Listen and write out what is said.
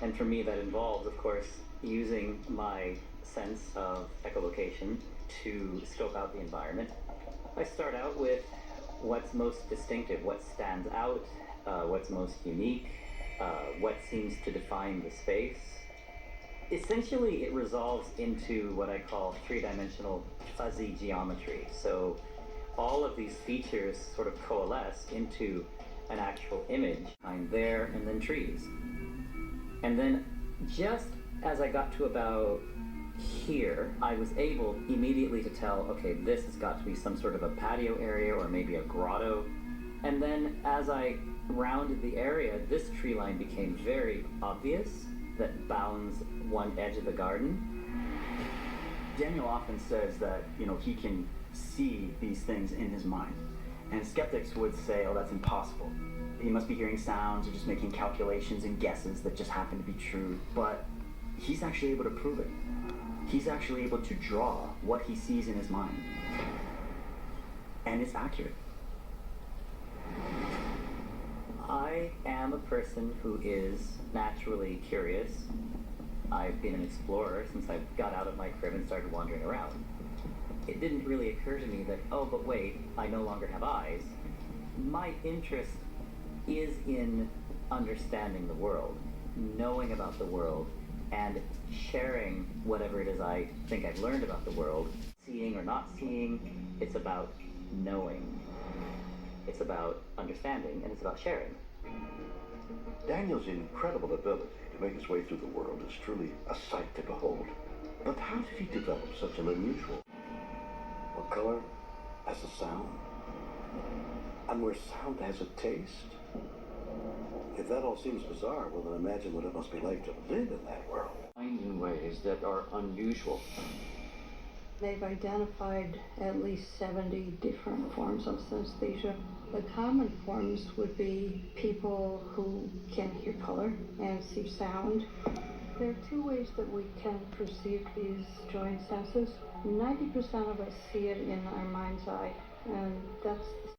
And for me, that involves, of course, using my sense of echolocation to scope out the environment. I start out with what's most distinctive, what stands out, what's most unique, what seems to define the space. Essentially, it resolves into what I call three-dimensional fuzzy geometry. So all of these features sort of coalesce into an actual image. I'm there, and then trees. And then just as I got to about here, I was able immediately to tell, okay, this has got to be some sort of a patio area or maybe a grotto. And then as I rounded the area, this tree line became very obvious that bounds one edge of the garden. Daniel often says that, he can see these things in his mind. And skeptics would say, oh, that's impossible. He must be hearing sounds or just making calculations and guesses that just happen to be true. But he's actually able to prove it. He's actually able to draw what he sees in his mind. And it's accurate. I am a person who is naturally curious. I've been an explorer since I got out of my crib and started wandering around. It didn't really occur to me that, oh, but wait, I no longer have eyes. My interest is in understanding the world, knowing about the world, and sharing whatever it is I think I've learned about the world. Seeing or not seeing, it's about knowing. It's about understanding, and it's about sharing. Daniel's incredible ability to make his way through the world is truly a sight to behold. But how did he develop such an unusual? Where color has a sound, and where sound has a taste? If that all seems bizarre, well then imagine what it must be like to live in that world. In ways that are unusual. They've identified at least 70 different forms of synesthesia. The common forms would be people who can hear color and see sound. There are two ways that we can perceive these joint senses. 90% of us see it in our mind's eye, and that's